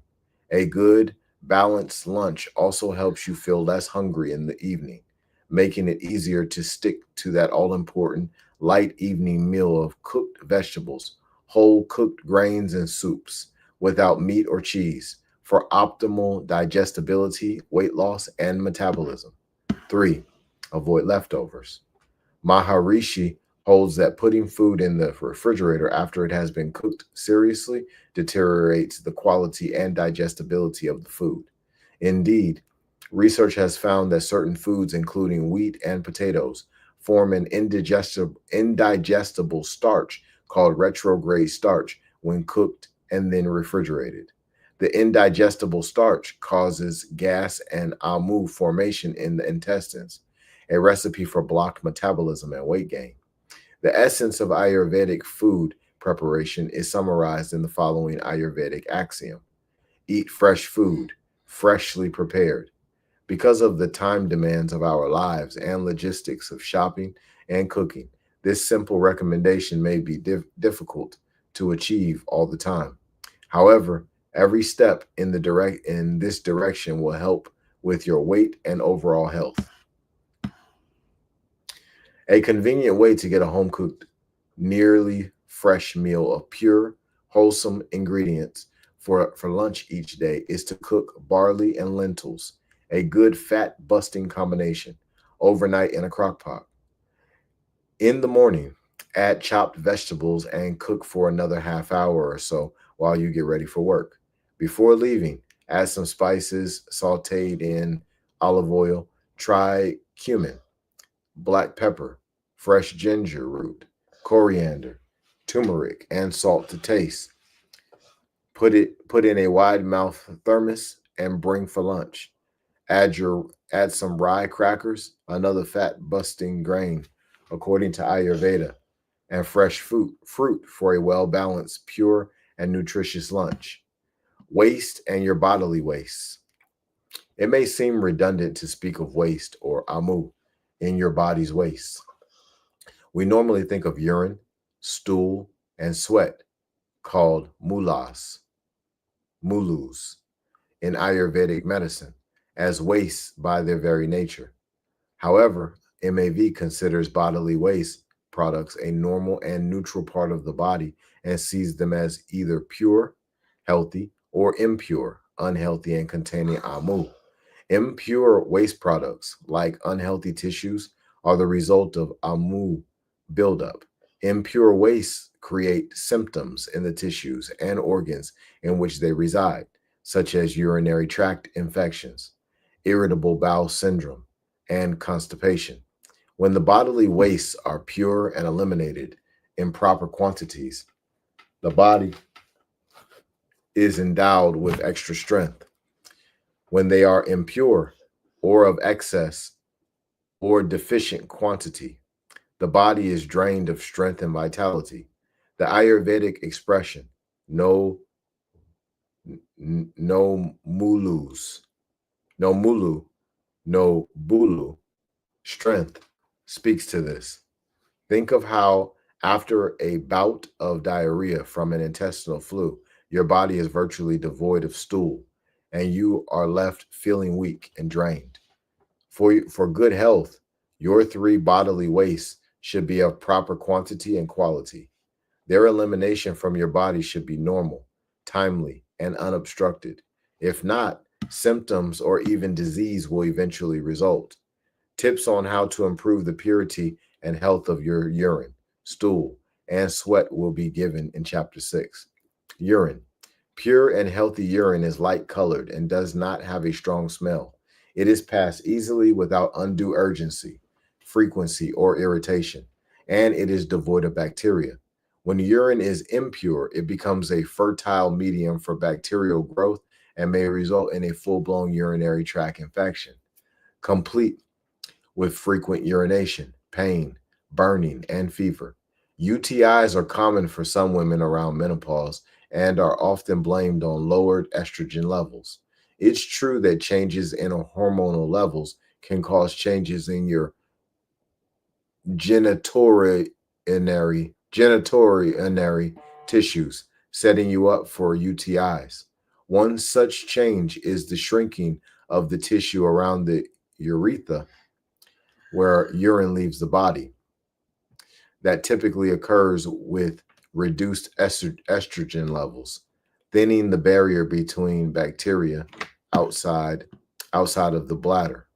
A good, balanced lunch also helps you feel less hungry in the evening, making it easier to stick to that all important light evening meal of cooked vegetables, whole cooked grains, and soups without meat or cheese for optimal digestibility, weight loss, and metabolism. 3. Avoid leftovers. Maharishi holds that putting food in the refrigerator after it has been cooked seriously deteriorates the quality and digestibility of the food. Indeed, research has found that certain foods, including wheat and potatoes, form an indigestible starch called retrograde starch when cooked and then refrigerated. The indigestible starch causes gas and amu formation in the intestines, a recipe for blocked metabolism and weight gain. The essence of Ayurvedic food preparation is summarized in the following Ayurvedic axiom: eat fresh food, freshly prepared. Because of the time demands of our lives and logistics of shopping and cooking, this simple recommendation may be difficult to achieve all the time. However, every step in this direction will help with your weight and overall health. A convenient way to get a home cooked, nearly fresh meal of pure, wholesome ingredients for lunch each day is to cook barley and lentils, a good fat busting combination, overnight in a crock pot. In the morning, add chopped vegetables and cook for another half hour or so while you get ready for work. Before leaving, add some spices sauteed in olive oil. Try cumin, black pepper, fresh ginger root, coriander, turmeric, and salt to taste. Put in a wide mouth thermos and bring for lunch. Add some rye crackers, another fat busting grain, according to Ayurveda, and fresh fruit for a well balanced, pure, and nutritious lunch. Waste and your bodily waste. It may seem redundant to speak of waste or amu in your body's waste. We normally think of urine, stool, and sweat, called mulus, in Ayurvedic medicine, as waste by their very nature. However, MAV considers bodily waste products a normal and neutral part of the body and sees them as either pure, healthy, or impure, unhealthy, and containing amu. Impure waste products, like unhealthy tissues, are the result of amu buildup. Impure wastes create symptoms in the tissues and organs in which they reside, such as urinary tract infections, irritable bowel syndrome, and constipation. When the bodily wastes are pure and eliminated in proper quantities, the body is endowed with extra strength. When they are impure or of excess or deficient quantity, the body is drained of strength and vitality. The Ayurvedic expression, no mulus, no mulu, no bulu, strength, speaks to this. Think of how, after a bout of diarrhea from an intestinal flu, your body is virtually devoid of stool, and you are left feeling weak and drained. For good health, your three bodily wastes should be of proper quantity and quality. Their elimination from your body should be normal, timely, and unobstructed. If not, symptoms or even disease will eventually result. Tips on how to improve the purity and health of your urine, stool, and sweat will be given in Chapter 6. Urine. Pure and healthy urine is light colored and does not have a strong smell. It is passed easily without undue urgency, frequency, or irritation, and it is devoid of bacteria. When urine is impure, it becomes a fertile medium for bacterial growth and may result in a full-blown urinary tract infection, complete with frequent urination, pain, burning, and fever. UTIs are common for some women around menopause and are often blamed on lowered estrogen levels. It's true that changes in hormonal levels can cause changes in your genitourinary tissues, setting you up for UTIs. One such change is the shrinking of the tissue around the urethra where urine leaves the body. That typically occurs with reduced estrogen levels, thinning the barrier between bacteria outside of the bladder.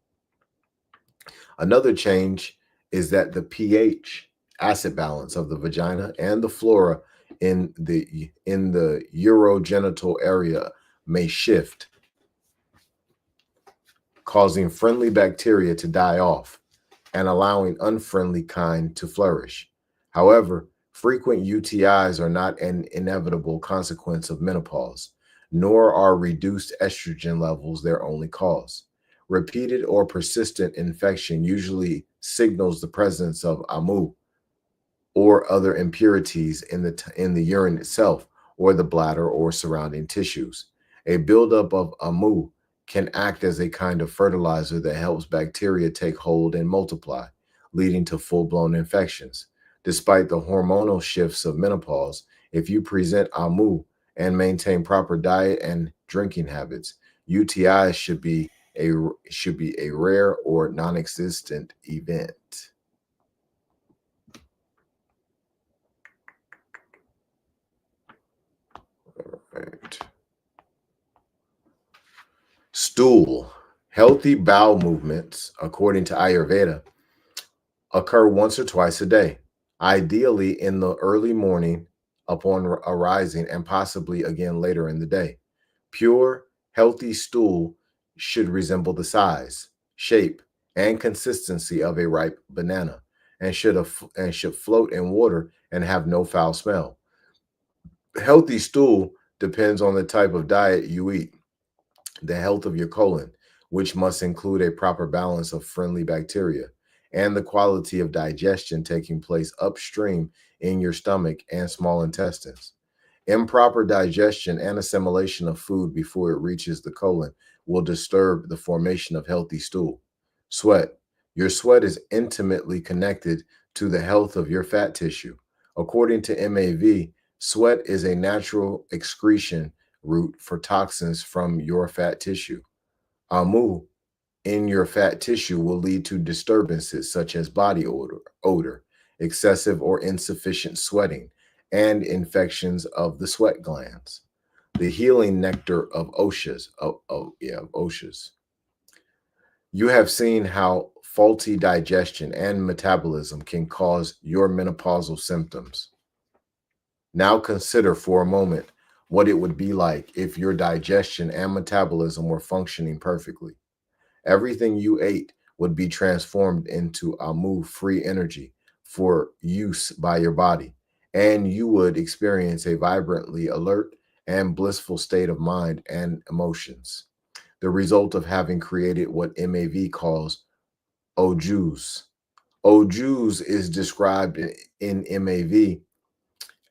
Another change is that the pH acid balance of the vagina and the flora in the urogenital area may shift, causing friendly bacteria to die off and allowing unfriendly kind to flourish. However, frequent UTIs are not an inevitable consequence of menopause, nor are reduced estrogen levels their only cause. Repeated or persistent infection usually signals the presence of AMU or other impurities in the urine itself or the bladder or surrounding tissues. A buildup of AMU can act as a kind of fertilizer that helps bacteria take hold and multiply, leading to full-blown infections. Despite the hormonal shifts of menopause, if you present AMU and maintain proper diet and drinking habits, UTIs should be a rare or non-existent event. Right. Stool. Healthy bowel movements, according to Ayurveda, occur once or twice a day, ideally in the early morning upon arising and possibly again later in the day. Pure, healthy stool should resemble the size, shape, and consistency of a ripe banana and should float in water and have no foul smell. Healthy stool depends on the type of diet you eat, the health of your colon, which must include a proper balance of friendly bacteria, and the quality of digestion taking place upstream in your stomach and small intestines. Improper digestion and assimilation of food before it reaches the colon will disturb the formation of healthy stool. Sweat. Your sweat is intimately connected to the health of your fat tissue. According to MAV, sweat is a natural excretion route for toxins from your fat tissue. AMU in your fat tissue will lead to disturbances such as body odor, excessive or insufficient sweating, and infections of the sweat glands. The healing nectar of Oshas. You have seen how faulty digestion and metabolism can cause your menopausal symptoms. Now consider for a moment what it would be like if your digestion and metabolism were functioning perfectly. Everything you ate would be transformed into AMU-free energy for use by your body, and you would experience a vibrantly alert and blissful state of mind and emotions, the result of having created what MAV calls Ojus. Ojus is described in MAV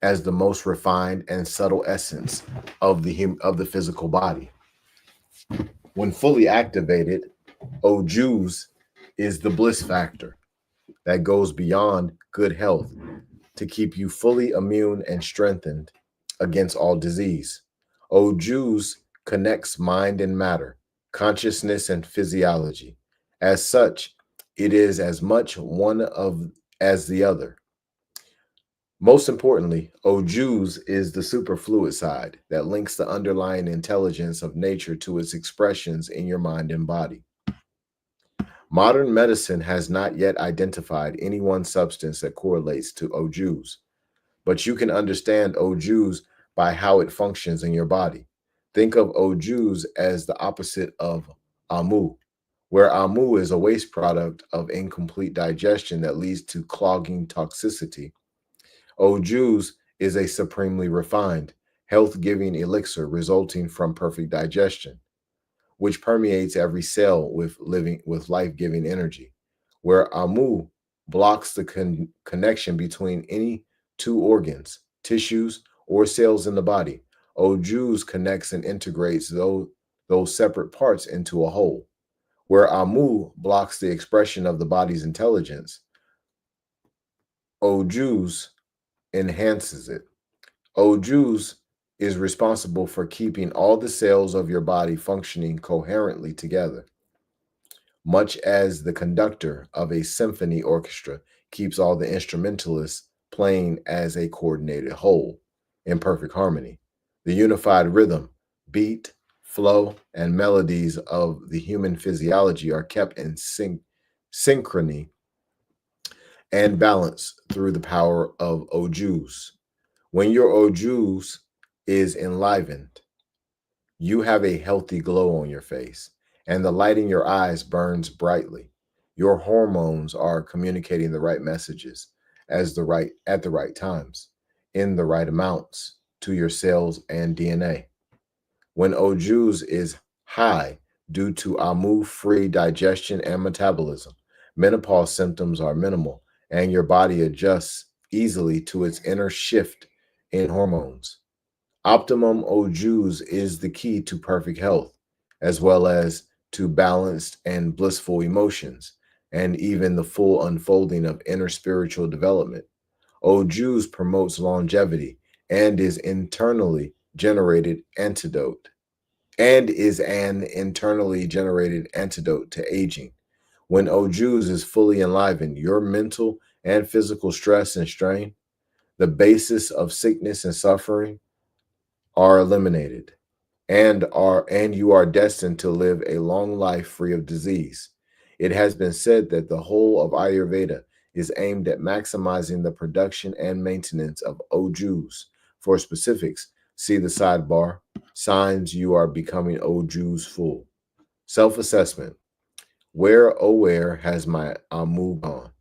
as the most refined and subtle essence of the physical body. When fully activated, Ojus is the bliss factor that goes beyond good health to keep you fully immune and strengthened against all disease. Ojus connects mind and matter, consciousness and physiology. As such, it is as much one of as the other. Most importantly, Oju's is the superfluid side that links the underlying intelligence of nature to its expressions in your mind and body. Modern medicine has not yet identified any one substance that correlates to Oju's, but you can understand Oju's by how it functions in your body. Think of Oju's as the opposite of Amu, where Amu is a waste product of incomplete digestion that leads to clogging toxicity. Oju's is a supremely refined, health-giving elixir resulting from perfect digestion, which permeates every cell with life-giving energy. Where Amu blocks the connection between any two organs, tissues, or cells in the body, Oju's connects and integrates those separate parts into a whole. Where Amu blocks the expression of the body's intelligence, Oju's enhances it. Oju's is responsible for keeping all the cells of your body functioning coherently together, much as the conductor of a symphony orchestra keeps all the instrumentalists playing as a coordinated whole in perfect harmony. The unified rhythm, beat, flow, and melodies of the human physiology are kept in synchrony and balance through the power of Oju's. When your Oju's is enlivened, you have a healthy glow on your face, and the light in your eyes burns brightly. Your hormones are communicating the right messages at the right times, in the right amounts to your cells and DNA. When Oju's is high due to Amu-free digestion and metabolism, menopause symptoms are minimal, and your body adjusts easily to its inner shift in hormones. Optimum Oju's is the key to perfect health, as well as to balanced and blissful emotions, and even the full unfolding of inner spiritual development. Oju's promotes longevity and is internally generated antidote and is an internally generated antidote to aging. When Oju's is fully enlivened, your mental and physical stress and strain, the basis of sickness and suffering, are eliminated and you are destined to live a long life free of disease. It has been said that the whole of Ayurveda is aimed at maximizing the production and maintenance of Oju's. For specifics, see the sidebar, signs you are becoming Oju's full. Self-assessment. Where, oh where has my Amu gone?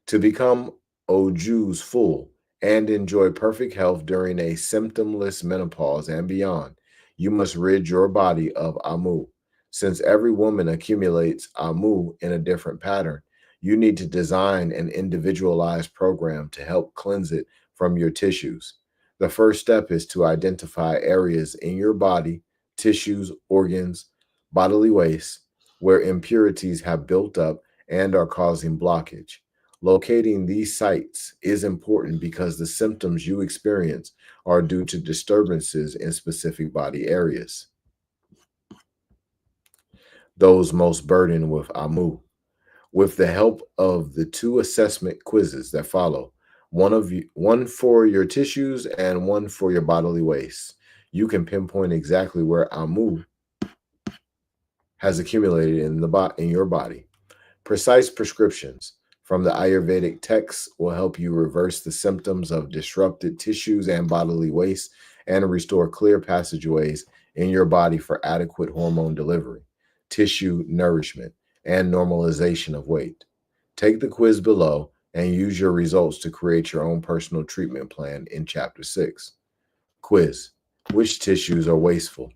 To become Oju's full and enjoy perfect health during a symptomless menopause and beyond, you must rid your body of Amu. Since every woman accumulates Amu in a different pattern, you need to design an individualized program to help cleanse it from your tissues. The first step is to identify areas in your body, tissues, organs, bodily waste, where impurities have built up and are causing blockage. Locating these sites is important because the symptoms you experience are due to disturbances in specific body areas, those most burdened with Amu. With the help of the two assessment quizzes that follow, one for your tissues and one for your bodily waste, you can pinpoint exactly where Amu has accumulated in your body. Precise prescriptions from the Ayurvedic texts will help you reverse the symptoms of disrupted tissues and bodily waste and restore clear passageways in your body for adequate hormone delivery, tissue nourishment, and normalization of weight. Take the quiz below and use your results to create your own personal treatment plan in Chapter 6. Quiz. Which tissues are wasteful?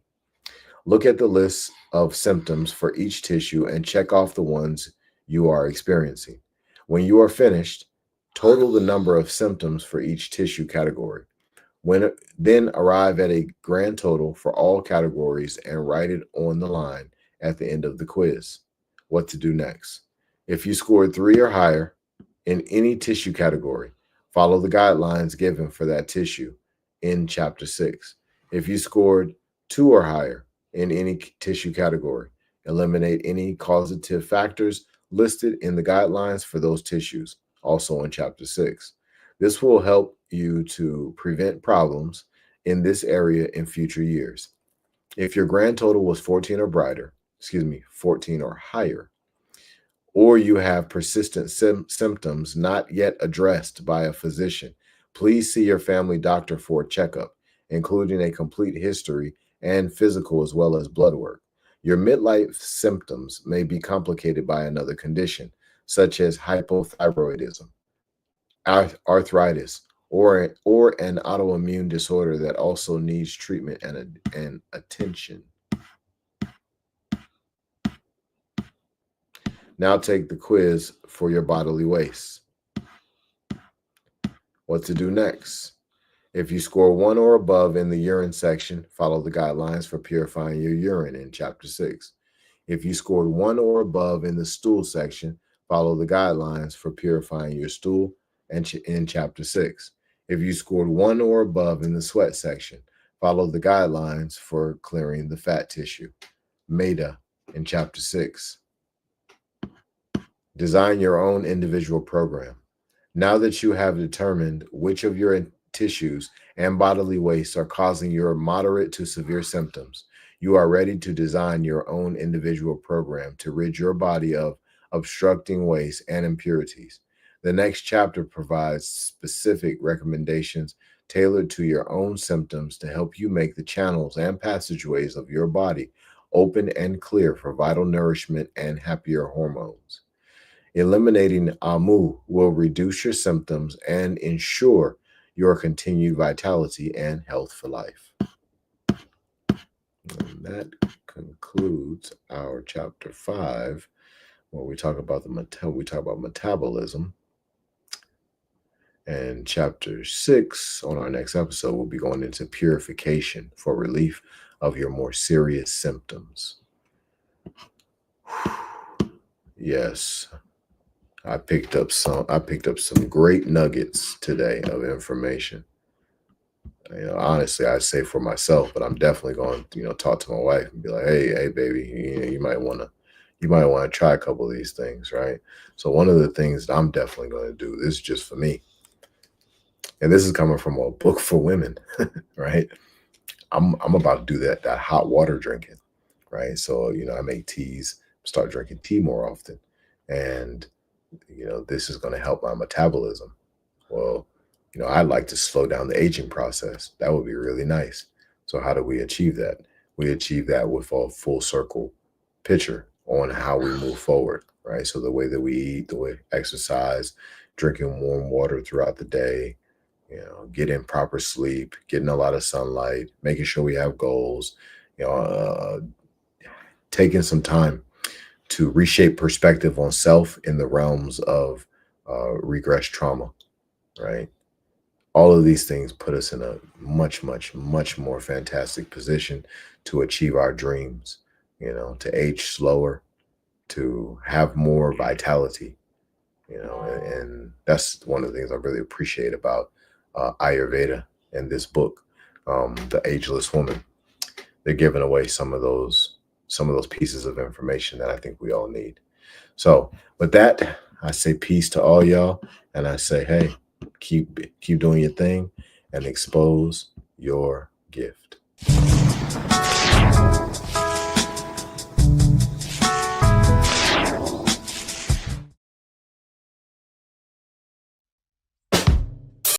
Look at the list of symptoms for each tissue and check off the ones you are experiencing. When you are finished, total the number of symptoms for each tissue category. Then arrive at a grand total for all categories and write it on the line at the end of the quiz. What to do next? If you scored 3 or higher in any tissue category, follow the guidelines given for that tissue in Chapter 6. If you scored 2 or higher in any tissue category, eliminate any causative factors listed in the guidelines for those tissues. also in chapter 6. This will help you to prevent problems in this area in future years. If your grand total was 14 or brighter, 14 or higher, or you have persistent symptoms not yet addressed by a physician, please see your family doctor for a checkup, including a complete history and physical as well as blood work. Your midlife symptoms may be complicated by another condition, such as hypothyroidism, arthritis, or an autoimmune disorder that also needs treatment and attention. Now take the quiz for your bodily waste. What to do next? If you score 1 or above in the urine section, follow the guidelines for purifying your urine in chapter 6. If you scored 1 or above in the stool section, follow the guidelines for purifying your stool in chapter 6. If you scored 1 or above in the sweat section, follow the guidelines for clearing the fat tissue, MEDA, in chapter 6. Design your own individual program. Now that you have determined which of your tissues and bodily wastes are causing your moderate to severe symptoms, you are ready to design your own individual program to rid your body of obstructing waste and impurities. The next chapter provides specific recommendations tailored to your own symptoms to help you make the channels and passageways of your body open and clear for vital nourishment and happier hormones. Eliminating AMU will reduce your symptoms and ensure your continued vitality and health for life. And that concludes our chapter 5, where we talk about metabolism. And chapter 6, on our next episode, we'll be going into purification for relief of your more serious symptoms. Yes. I picked up some great nuggets today of information. Honestly, I'd say for myself, but I'm definitely going to, talk to my wife and be like, hey, baby, you might want to try a couple of these things, right? So one of the things that I'm definitely going to do, this is just for me, and this is coming from a book for women, right? I'm about to do that hot water drinking, right? So, I make teas, start drinking tea more often, and this is going to help my metabolism. Well, I'd like to slow down the aging process. That would be really nice. So how do we achieve that? We achieve that with a full circle picture on how we move forward, right? So the way that we eat, the way we exercise, drinking warm water throughout the day, getting proper sleep, getting a lot of sunlight, making sure we have goals, taking some time to reshape perspective on self in the realms of regress trauma, right? All of these things put us in a much, much, much more fantastic position to achieve our dreams, to age slower, to have more vitality, and that's one of the things I really appreciate about Ayurveda and this book, The Ageless Woman. They're giving away some of those pieces of information that I think we all need. So with that, I say peace to all y'all, and I say, hey, keep doing your thing and expose your gift.